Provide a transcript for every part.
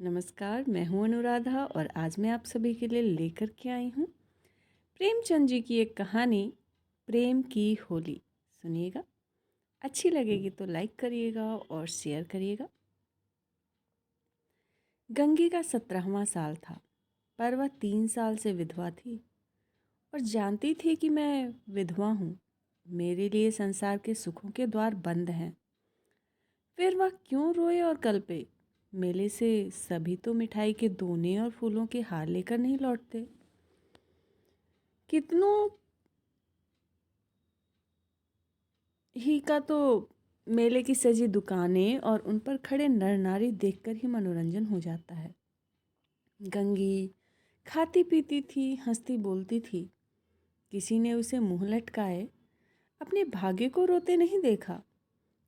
नमस्कार, मैं हूँ अनुराधा और आज मैं आप सभी के लिए लेकर के आई हूँ प्रेमचंद जी की एक कहानी, प्रेम की होली। सुनिएगा, अच्छी लगेगी तो लाइक करिएगा और शेयर करिएगा। गंगी का 17वां साल था, पर वह 3 साल से विधवा थी और जानती थी कि मैं विधवा हूँ। मेरे लिए संसार के सुखों के द्वार बंद हैं। फिर वह क्यों रोए और कल्पे? मेले से सभी तो मिठाई के दोने और फूलों के हार लेकर नहीं लौटते। कितनों ही का तो मेले की सजी दुकानें और उन पर खड़े नर नारी देखकर ही मनोरंजन हो जाता है। गंगी खाती पीती थी, हंसती बोलती थी। किसी ने उसे मुंह लटकाए अपने भाग्य को रोते नहीं देखा।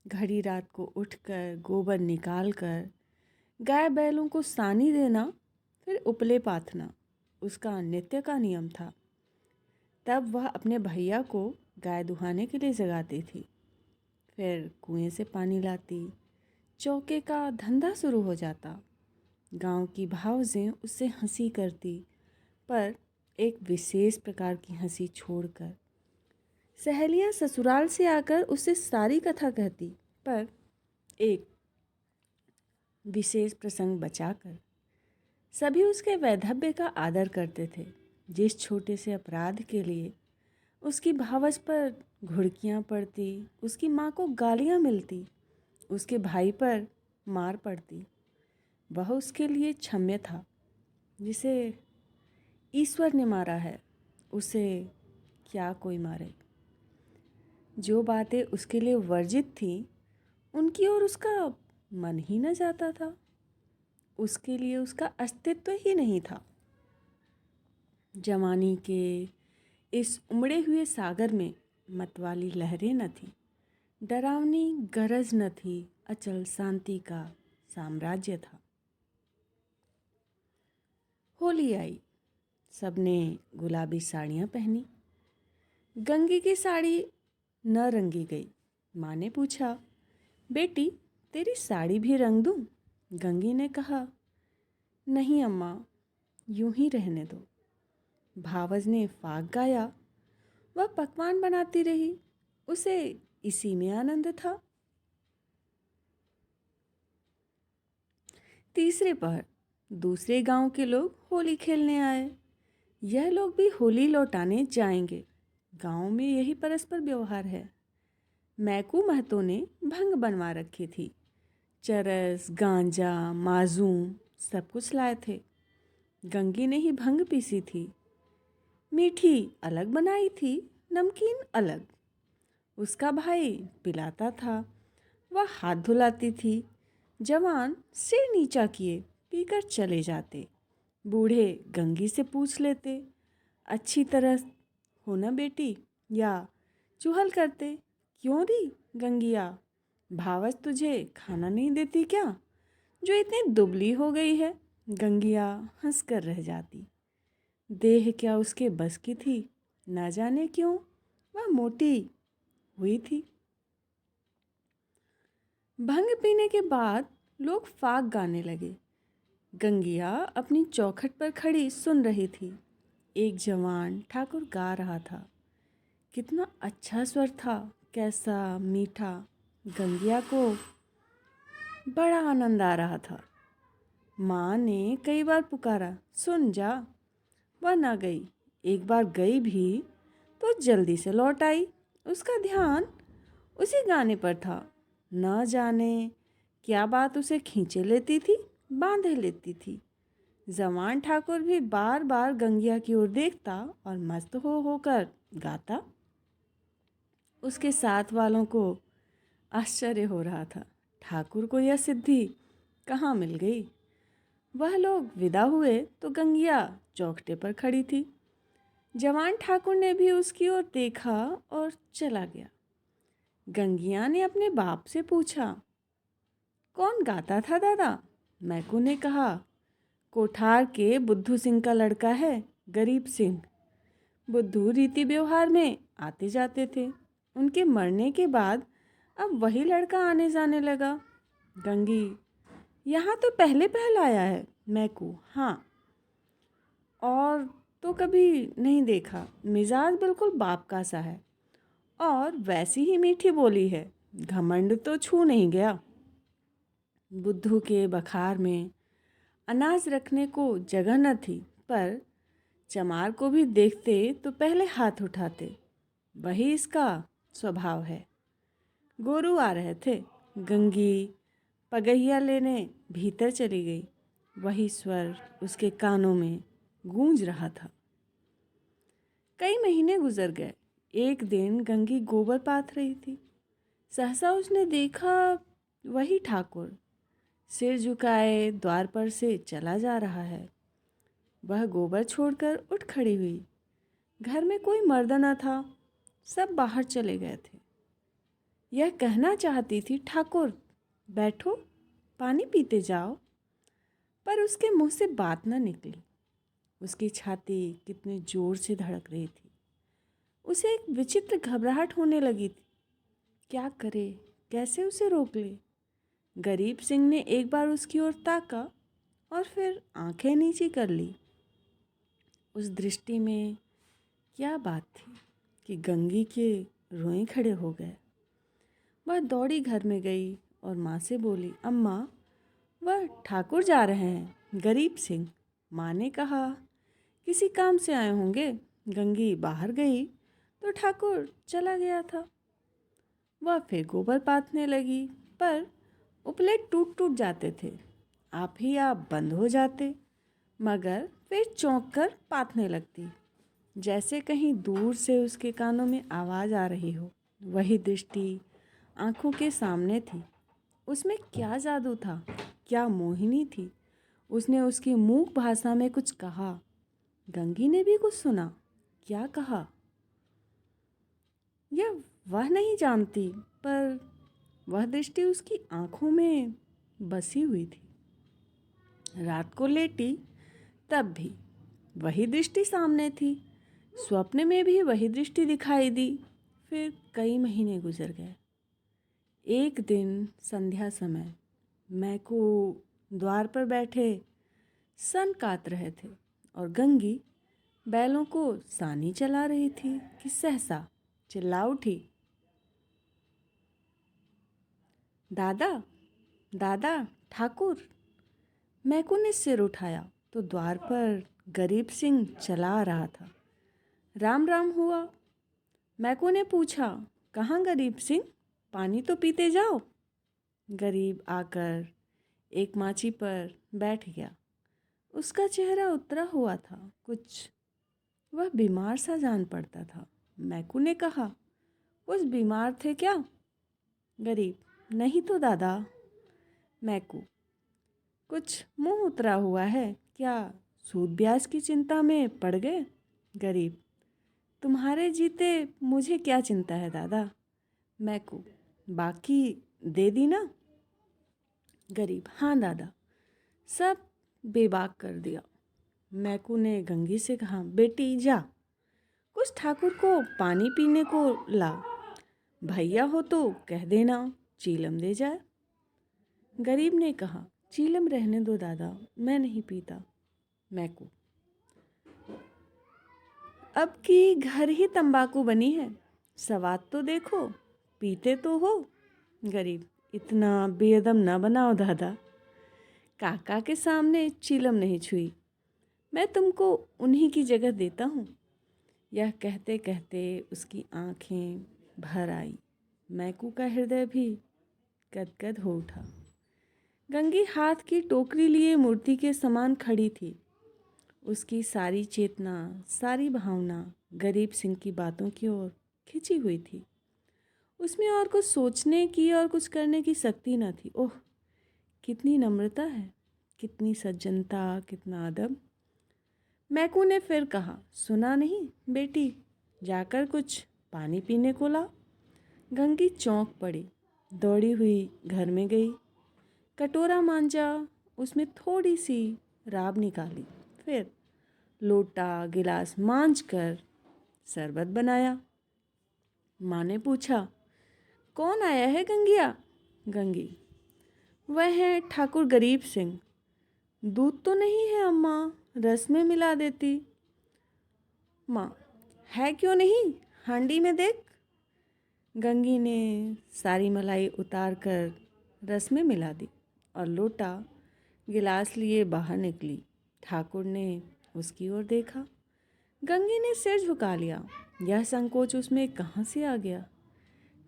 घड़ी रात को उठकर गोबर निकाल कर गाय बैलों को सानी देना, फिर उपले पाथना उसका नित्य का नियम था। तब वह अपने भैया को गाय दुहाने के लिए जगाती थी, फिर कुएं से पानी लाती। चौके का धंधा शुरू हो जाता। गांव की भावजें उससे हंसी करती, पर एक विशेष प्रकार की हंसी छोड़कर। सहेलियां ससुराल से आकर उससे सारी कथा कहती, पर एक विशेष प्रसंग बचाकर। सभी उसके वैधव्य का आदर करते थे। जिस छोटे से अपराध के लिए उसकी भावज पर घुड़कियां पड़ती, उसकी माँ को गालियां मिलती, उसके भाई पर मार पड़ती, वह उसके लिए क्षम्य था। जिसे ईश्वर ने मारा है, उसे क्या कोई मारे। जो बातें उसके लिए वर्जित थीं, उनकी ओर उसका मन ही न जाता था। उसके लिए उसका अस्तित्व ही नहीं था। जवानी के इस उमड़े हुए सागर में मतवाली लहरें न थी, डरावनी गरज न थी, अचल शांति का साम्राज्य था। होली आई, सबने गुलाबी साड़ियाँ पहनी। गंगी की साड़ी न रंगी गई। माँ ने पूछा, बेटी तेरी साड़ी भी रंग दूँ? गंगी ने कहा, नहीं अम्मा, यूं ही रहने दो। भावज ने फाग गाया। वह पकवान बनाती रही, उसे इसी में आनंद था। तीसरे पहर दूसरे गांव के लोग होली खेलने आए। यह लोग भी होली लौटाने जाएंगे। गांव में यही परस्पर व्यवहार है। मैकू महतो ने भंग बनवा रखी थी। चरस, गांजा, माजूम सब कुछ लाए थे। गंगी ने ही भंग पीसी थी। मीठी अलग बनाई थी, नमकीन अलग। उसका भाई पिलाता था, वह हाथ धुलाती थी। जवान सिर नीचा किए पीकर चले जाते। बूढ़े गंगी से पूछ लेते, अच्छी तरह हो ना बेटी, या चुहल करते, क्यों दी गंगिया, भावज तुझे खाना नहीं देती क्या, जो इतनी दुबली हो गई है। गंगिया हंस कर रह जाती। देह क्या उसके बस की थी, ना जाने क्यों वह मोटी हुई थी। भंग पीने के बाद लोग फाग गाने लगे। गंगिया अपनी चौखट पर खड़ी सुन रही थी। एक जवान ठाकुर गा रहा था। कितना अच्छा स्वर था, कैसा मीठा। गंगिया को बड़ा आनंद आ रहा था। माँ ने कई बार पुकारा, सुन जा। वह न गई। एक बार गई भी तो जल्दी से लौट आई। उसका ध्यान उसी गाने पर था। न जाने क्या बात उसे खींचे लेती थी, बांधे लेती थी। जवान ठाकुर भी बार बार गंगिया की ओर देखता और मस्त हो होकर गाता। उसके साथ वालों को आश्चर्य हो रहा था, ठाकुर को यह सिद्धि कहाँ मिल गई। वह लोग विदा हुए तो गंगिया चौखटे पर खड़ी थी। जवान ठाकुर ने भी उसकी ओर देखा और चला गया। गंगिया ने अपने बाप से पूछा, कौन गाता था दादा? मैकू ने कहा, कोठार के बुद्धू सिंह का लड़का है, गरीब सिंह। बुद्धू रीति व्यवहार में आते जाते थे। उनके मरने के बाद अब वही लड़का आने जाने लगा। गंगी यहाँ तो पहले पहल आया है। मैकू, हाँ, और तो कभी नहीं देखा। मिजाज बिल्कुल बाप का सा है और वैसी ही मीठी बोली है। घमंड तो छू नहीं गया। बुद्धू के बखार में अनाज रखने को जगह न थी, पर चमार को भी देखते तो पहले हाथ उठाते। वही इसका स्वभाव है। गोरू आ रहे थे। गंगी पगहिया लेने भीतर चली गई। वही स्वर उसके कानों में गूंज रहा था। कई महीने गुजर गए। एक दिन गंगी गोबर पाथ रही थी। सहसा उसने देखा वही ठाकुर सिर झुकाए द्वार पर से चला जा रहा है। वह गोबर छोड़कर उठ खड़ी हुई। घर में कोई मर्द न था, सब बाहर चले गए थे। यह कहना चाहती थी, ठाकुर बैठो, पानी पीते जाओ, पर उसके मुंह से बात न निकली। उसकी छाती कितने जोर से धड़क रही थी। उसे एक विचित्र घबराहट होने लगी थी। क्या करे, कैसे उसे रोक ले। गरीब सिंह ने एक बार उसकी ओर ताका और फिर आंखें नीची कर ली। उस दृष्टि में क्या बात थी कि गंगी के रोए खड़े हो गए। वह दौड़ी घर में गई और माँ से बोली, अम्मा, वह ठाकुर जा रहे हैं, गरीब सिंह। माँ ने कहा, किसी काम से आए होंगे। गंगी बाहर गई तो ठाकुर चला गया था। वह फिर गोबर पाथने लगी, पर उपलेट टूट टूट जाते थे। आप ही आप बंद हो जाते, मगर फिर चौंक कर पाथने लगती, जैसे कहीं दूर से उसके कानों में आवाज़ आ रही हो। वही दृष्टि आंखों के सामने थी। उसमें क्या जादू था, क्या मोहिनी थी। उसने उसकी मूक भाषा में कुछ कहा। गंगी ने भी कुछ सुना। क्या कहा यह वह नहीं जानती, पर वह दृष्टि उसकी आंखों में बसी हुई थी। रात को लेटी तब भी वही दृष्टि सामने थी। स्वप्न में भी वही दृष्टि दिखाई दी। फिर कई महीने गुजर गए। एक दिन संध्या समय मैकू द्वार पर बैठे सन काट रहे थे और गंगी बैलों को सानी चला रही थी कि सहसा चिल्ला उठी, दादा, दादा, ठाकुर। मैकू ने सिर उठाया तो द्वार पर गरीब सिंह चला आ रहा था। राम राम हुआ। मैकू ने पूछा, कहाँ गरीब सिंह, पानी तो पीते जाओ। गरीब आकर एक माची पर बैठ गया। उसका चेहरा उतरा हुआ था, कुछ वह बीमार सा जान पड़ता था। मैकू ने कहा, कुछ बीमार थे क्या? गरीब, नहीं तो दादा। मैकू, कुछ मुंह उतरा हुआ है, क्या सूद ब्याज की चिंता में पड़ गए? गरीब, तुम्हारे जीते मुझे क्या चिंता है दादा। मैकू, बाकी दे दी ना? गरीब, हाँ दादा, सब बेबाक कर दिया। मैकू ने गंगी से कहा, बेटी जा, कुछ ठाकुर को पानी पीने को ला। भैया हो तो कह देना चीलम दे जाए। गरीब ने कहा, चीलम रहने दो दादा, मैं नहीं पीता। मैकू, अब की घर ही तंबाकू बनी है, स्वाद तो देखो, पीते तो हो। गरीब, इतना बेदम ना बनाओ दादा, काका के सामने चीलम नहीं छुई। मैं तुमको उन्हीं की जगह देता हूँ। यह कहते कहते उसकी आंखें भर आई। मैकू का हृदय भी गदगद हो उठा। गंगी हाथ की टोकरी लिए मूर्ति के समान खड़ी थी। उसकी सारी चेतना, सारी भावना गरीब सिंह की बातों की ओर खिंची हुई थी। उसमें और कुछ सोचने की और कुछ करने की शक्ति न थी। ओह, कितनी नम्रता है, कितनी सज्जनता, कितना अदब। मैकू ने फिर कहा, सुना नहीं बेटी, जाकर कुछ पानी पीने को ला। गंगी चौंक पड़ी, दौड़ी हुई घर में गई, कटोरा मांजा, उसमें थोड़ी सी राब निकाली, फिर लोटा गिलास मांज कर शरबत बनाया। माँ ने पूछा, कौन आया है गंगिया? गंगी, वह हैं ठाकुर गरीब सिंह। दूध तो नहीं है अम्मा, रस में मिला देती। माँ, है क्यों नहीं, हांडी में देख। गंगी ने सारी मलाई उतार कर रस में मिला दी और लोटा गिलास लिए बाहर निकली। ठाकुर ने उसकी ओर देखा। गंगी ने सिर झुका लिया। यह संकोच उसमें कहाँ से आ गया।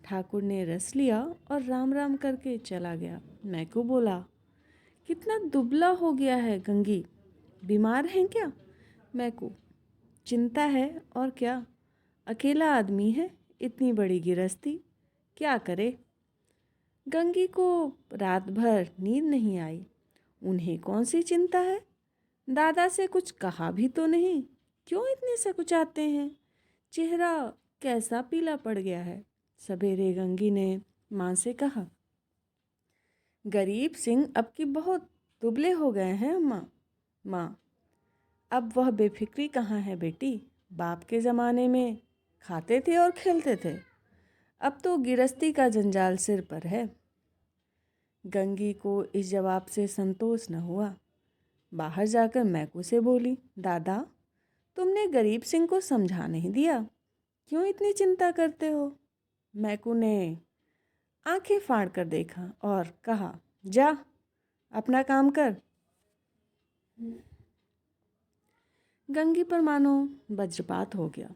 ठाकुर ने रस लिया और राम राम करके चला गया। मैकू बोला, कितना दुबला हो गया है गंगी, बीमार हैं क्या? मैकू, चिंता है और क्या, अकेला आदमी है, इतनी बड़ी गिरस्ती, क्या करे। गंगी को रात भर नींद नहीं आई। उन्हें कौन सी चिंता है, दादा से कुछ कहा भी तो नहीं, क्यों इतने सकुचाते हैं, चेहरा कैसा पीला पड़ गया है। सवेरे गंगी ने माँ से कहा, गरीब सिंह अब की बहुत दुबले हो गए हैं अम्मा। माँ, अब वह बेफिक्री कहाँ है बेटी, बाप के ज़माने में खाते थे और खेलते थे, अब तो गिरस्ती का जंजाल सिर पर है। गंगी को इस जवाब से संतोष न हुआ। बाहर जाकर मैकू से बोली, दादा, तुमने गरीब सिंह को समझा नहीं दिया, क्यों इतनी चिंता करते हो। मैकू ने आंखें फाड़ कर देखा और कहा, जा अपना काम कर। गंगी पर मानो वज्रपात हो गया।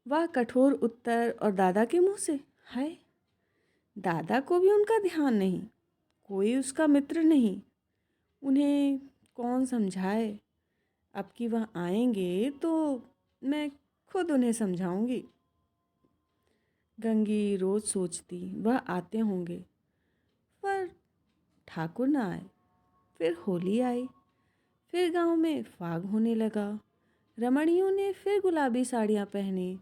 वह कठोर उत्तर और दादा के मुंह से, हाय, दादा को भी उनका ध्यान नहीं, कोई उसका मित्र नहीं, उन्हें कौन समझाए। अब कि वह आएंगे तो मैं खुद उन्हें समझाऊंगी। गंगी रोज सोचती वह आते होंगे, पर ठाकुर न आए। फिर होली आई, फिर गांव में फाग होने लगा। रमणियों ने फिर गुलाबी साड़ियाँ पहनी,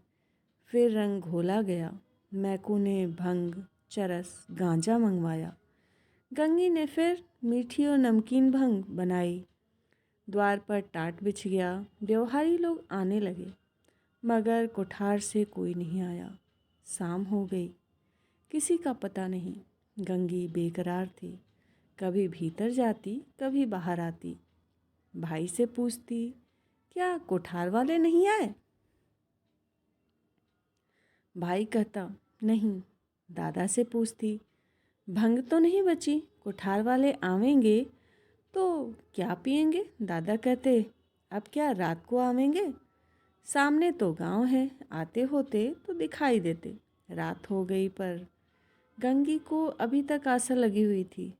फिर रंग घोला गया। मैकू ने भंग, चरस, गांजा मंगवाया। गंगी ने फिर मीठी और नमकीन भंग बनाई। द्वार पर टाट बिछ गया। व्यवहारी लोग आने लगे, मगर कोठार से कोई नहीं आया। शाम हो गई, किसी का पता नहीं। गंगी बेकरार थी, कभी भीतर जाती, कभी बाहर आती। भाई से पूछती, क्या कोठार वाले नहीं आए? भाई कहता, नहीं। दादा से पूछती, भंग तो नहीं बची, कोठार वाले आवेंगे तो क्या पिएंगे? दादा कहते, अब क्या रात को आवेंगे, सामने तो गांव है, आते होते तो दिखाई देते। रात हो गई, पर गंगी को अभी तक आशा लगी हुई थी।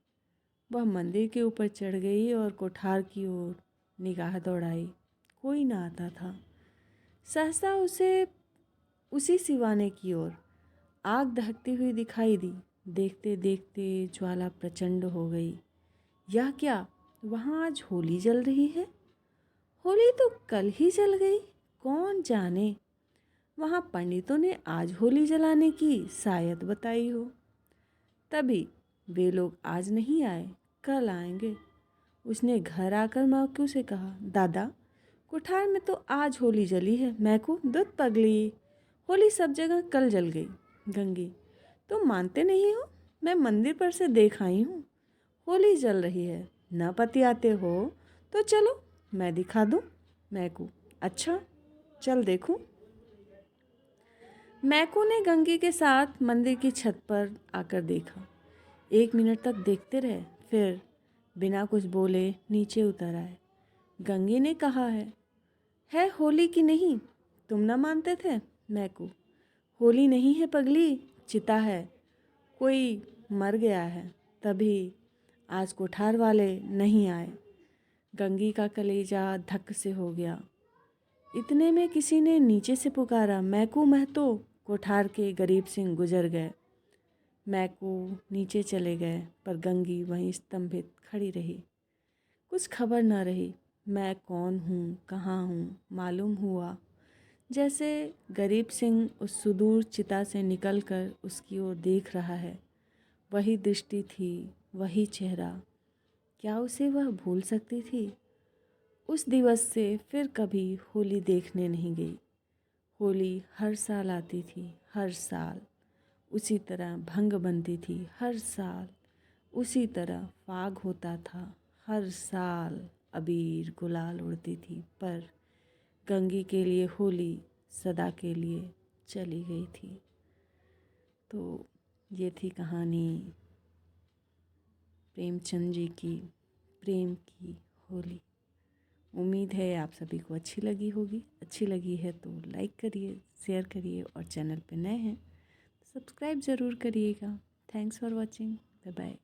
वह मंदिर के ऊपर चढ़ गई और कोठार की ओर निगाह दौड़ाई। कोई ना आता था। सहसा उसे उसी सिवाने की ओर आग दहकती हुई दिखाई दी। देखते देखते ज्वाला प्रचंड हो गई। यह क्या, वहाँ आज होली जल रही है? होली तो कल ही जल गई, कौन जाने। वहाँ पंडितों ने आज होली जलाने की शायद बताई हो, तभी वे लोग आज नहीं आए, कल आएंगे। उसने घर आकर मैकू से कहा, दादा, कोठार में तो आज होली जली है। मैकू, दूध पगली, होली सब जगह कल जल गई। गंगी, तुम मानते नहीं हो, मैं मंदिर पर से देख आई हूँ, होली जल रही है। न पति आते हो तो चलो मैं दिखा दूँ। मैकू, अच्छा, चल देखूँ। मैकू ने गंगी के साथ मंदिर की छत पर आकर देखा। 1 मिनट तक देखते रहे, फिर बिना कुछ बोले नीचे उतर आए। गंगी ने कहा, है होली की नहीं, तुम ना मानते थे। मैकू, होली नहीं है पगली, चिता है, कोई मर गया है, तभी आज कोठार वाले नहीं आए। गंगी का कलेजा धक से हो गया। इतने में किसी ने नीचे से पुकारा, मैकू महतो। कोठार के गरीब सिंह गुजर गए। मैकू नीचे चले गए, पर गंगी वहीं स्तंभित खड़ी रही। कुछ खबर न रही। मैं कौन हूँ, कहाँ हूँ, मालूम हुआ जैसे गरीब सिंह उस सुदूर चिता से निकलकर उसकी ओर देख रहा है। वही दृष्टि थी, वही चेहरा। क्या उसे वह भूल सकती थी? उस दिवस से फिर कभी होली देखने नहीं गई। होली हर साल आती थी, हर साल उसी तरह भंग बनती थी, हर साल उसी तरह फाग होता था, हर साल अबीर गुलाल उड़ती थी, पर गंगी के लिए होली सदा के लिए चली गई थी। तो ये थी कहानी प्रेमचंद जी की प्रेम की होली। उम्मीद है आप सभी को अच्छी लगी होगी। अच्छी लगी है तो लाइक करिए, शेयर करिए और चैनल पे नए हैं तो सब्सक्राइब ज़रूर करिएगा। Thanks for watching. Bye bye.